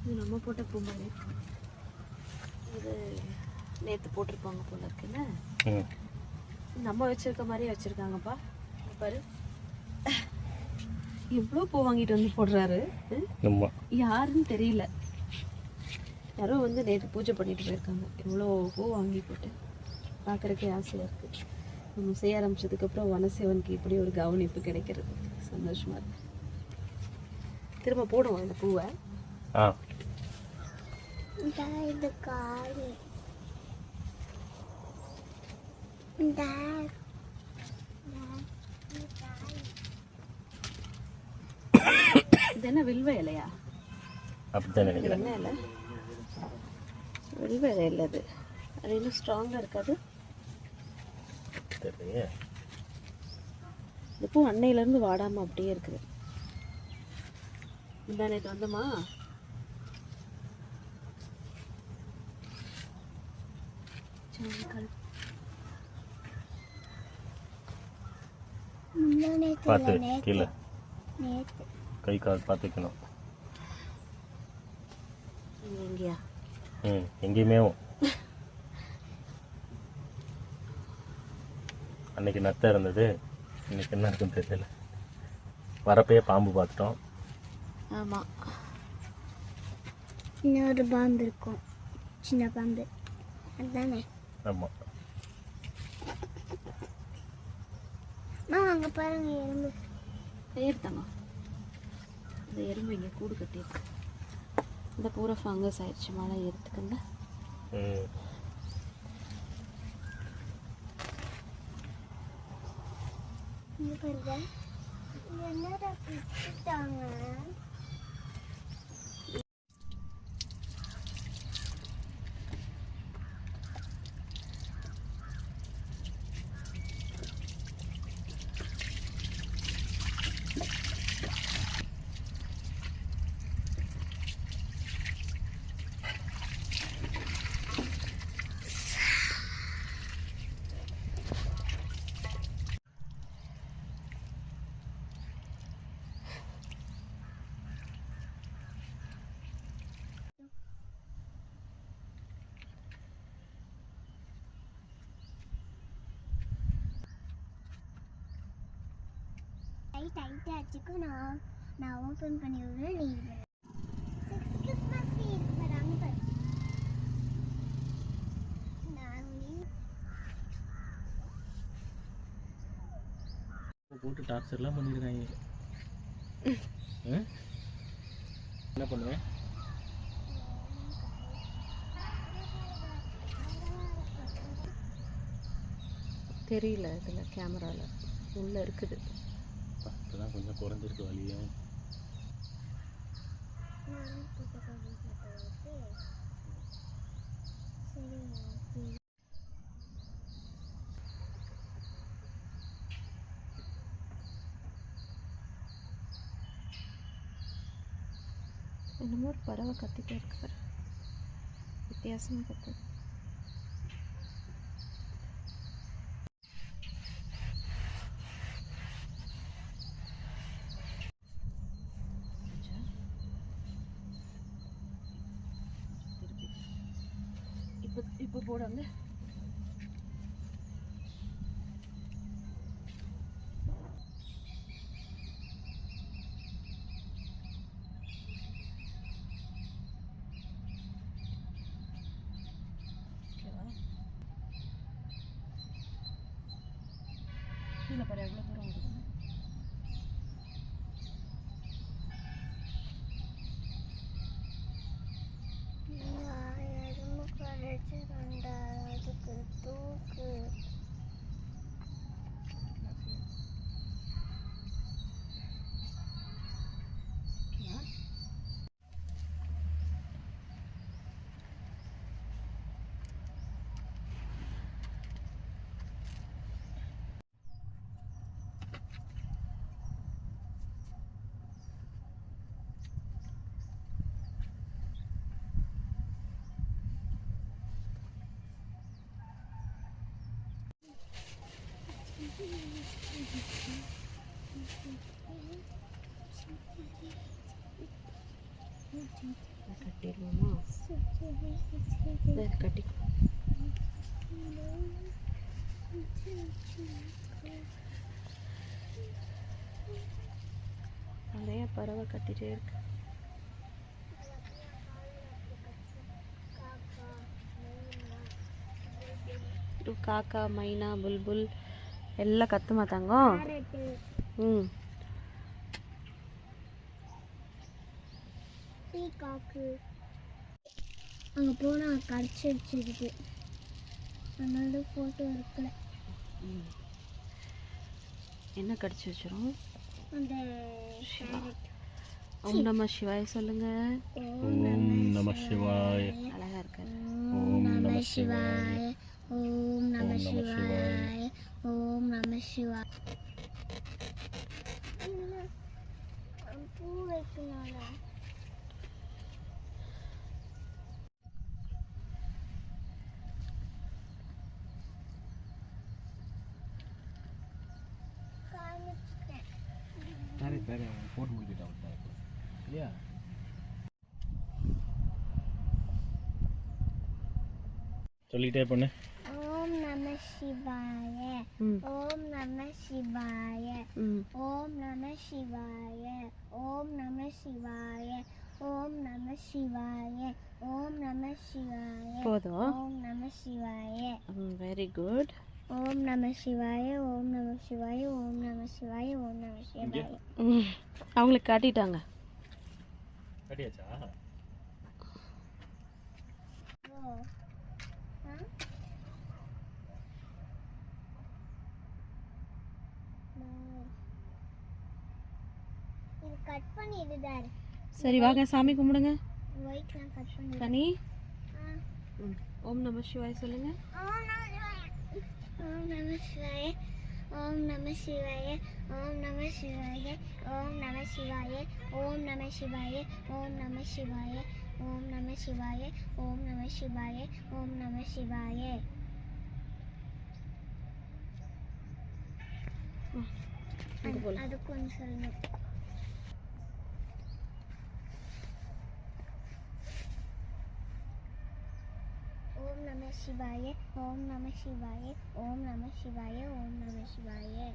இது நம்ம போட்ட பூ மாதிரி. இது நேற்று போட்டிருப்பாங்க போல இருக்குன்னு நம்ம வச்சிருக்க மாதிரியே வச்சிருக்காங்கப்பா. பாரு இவ்வளோ பூ வாங்கிட்டு வந்து போடுறாரு. யாருன்னு தெரியல. யாரோ வந்து நேற்று பூஜை பண்ணிட்டு போயிருக்காங்க. இவ்வளோ பூ வாங்கி போட்டு பார்க்குறக்கே ஆசையாக இருக்குது. நம்ம செய்ய ஆரம்பிச்சதுக்கப்புறம் வனசேவனுக்கு இப்படி ஒரு கவனிப்பு கிடைக்கிறது சந்தோஷமாக இருக்கு. திரும்ப போடுவோம் இந்த பூவை. இது காலி இது என்ன வில்வ இலையா? அப்படிதான் நினைக்கிறேன். என்ன இலை? வில்வ இலை இல்லை அது. அது இன்னும் ஸ்ட்ராங்காக இருக்காது. இந்த பூ அன்னையிலேருந்து வாடாமல் அப்படியே இருக்குது. இந்த நேற்று வந்தோமா? பார்த்து கீழே கை கால் பார்த்துக்கணும். எங்கேயா? எங்கேயுமே அன்னைக்கு நத்தை இருந்தது, இன்னைக்கு என்ன இருக்குன்னு தெரியல. வரப்பே பாம்பு பார்த்துட்டோம். ஆமாம், இன்னொரு பாம்பு இருக்கும், சின்ன பாம்பு அதுதானே. ஆமாம், அங்கே பாருங்க எறும்பு. ஏறுத்தாமா இந்த எறும்பு இங்கே கூடு கட்டியிருக்கு. இந்த பூரா ஃபங்கஸ் ஆயிடுச்சு மழை ஏறத்துக்குங்க. என்னடா பிடிச்சிட்டாங்க? டைட்டாக வச்சுக்கு நான் ஓப்பன் பண்ணி விடுறேன். நீ கிறிஸ்மஸ் வராங்க போட்டு டார்ச்சர்லாம் பண்ணியிருக்காங்க. என்ன பண்ணுவேன்? தெரியல, இதில் கேமராவில் உள்ளே இருக்குது. இப்போதான் கொஞ்சம் குறைஞ்சிருக்கு வலியும். என்னமோ ஒரு பறவை கத்திட்டே இருக்கு, வித்தியாசமாக கத்துது. இப்போ போடாங்க. கீழே பாரு எவ்வளோ தூரம் வருது. தூக்கு கட்டிடுவோமா? கட்டி நிறைய பறவை கத்திட்டே இருக்கு. காக்கா, மைனா, புல்புல் எல்லாம் கத்து மாட்டாங்க. ம், அங்கே போனால் கடிச்சு வச்சிருக்கு, அதனால ஃபோட்டோ எடுக்கல. என்ன கடிச்சு வச்சிரும்? அந்த parrot. ஓம் நம சிவாய சொல்லுங்க. ஓம் நம சிவாய. அழகா இருக்காரு. ஓம் நம சிவாய, ஓம் நம சிவாய, ஓம் நம சிவாய. பூ வைக்கணும். போட்டு முடிக்கிட்டா இல்லையா? சொல்லிக்கிட்டே பண்ணு. ஓம் நம சிவாய, ஓம் நம சிவாய, ஓம் நம சிவாய, ஓம் நம சிவாய, ஓம் நம சிவாய, ஓம் நம சிவாய. போதும். ஓம் நம சிவாய. Very good. ஓம் நம சிவாய, ஓம் நம சிவாய, ஓம் நம சிவாய, ஓம் நம சிவாய. அவங்களுக்கு காட்டிட்டாங்க. கட்டியாச்சா? இது கட் பண்ணிடுதாரு. சரி வாங்க சாமி கும்பிடுங்க. ஒயிட்லாம் கட் பண்ணி. கனி, ஓம் நம சிவாய சொல்லுங்க. ஓம் நம சிவாய, ஓம் நம சிவாய, ஓம் நம சிவாய, ஓம் நம சிவாய, ஓம் நம சிவாய, ஓம் நம சிவாய, ஓம் நம சிவாய, ஓம் நம சிவாய, ஓம் நம சிவாய. அதுக்கு ஒன்று சொல்லணும். ஓம் நம சிவாய, ஓம் நம சிவாய, ஓம் நம சிவாய, ஓம் நம சிவாய.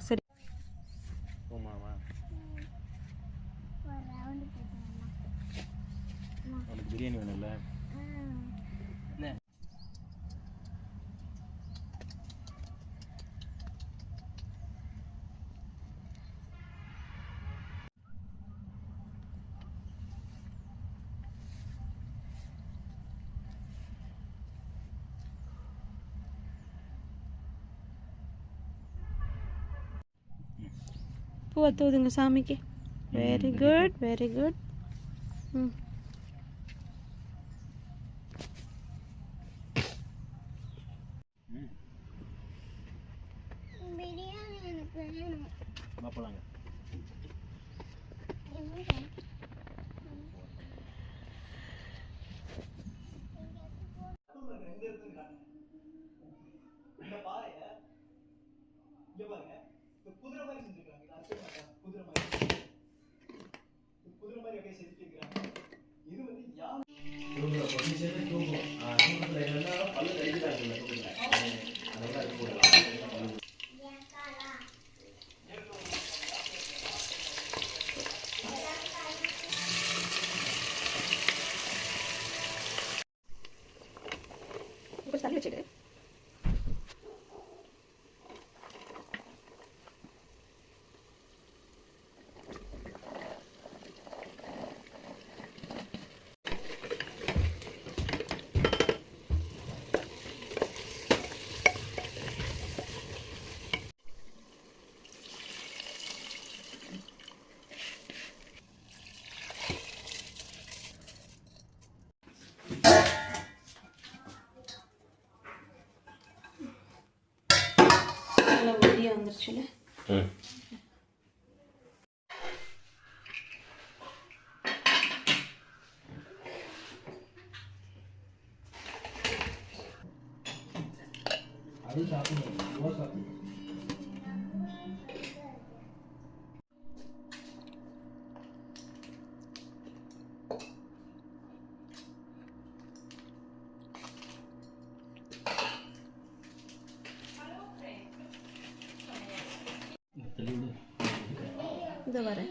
சரி. ஓமாவா? ஒரு ரவுண்டு போட்டுடலாம். உனக்கு பிரியாணி வேணும்ல? பூவை தூதுங்க சாமிக்கு. Very good, very good. Biryani எனக்கு வேணும். போலாங்க. தள்ளி வச்சுடு. நல்லா உதிரியாக வந்துருச்சுல. இந்த வரேன்.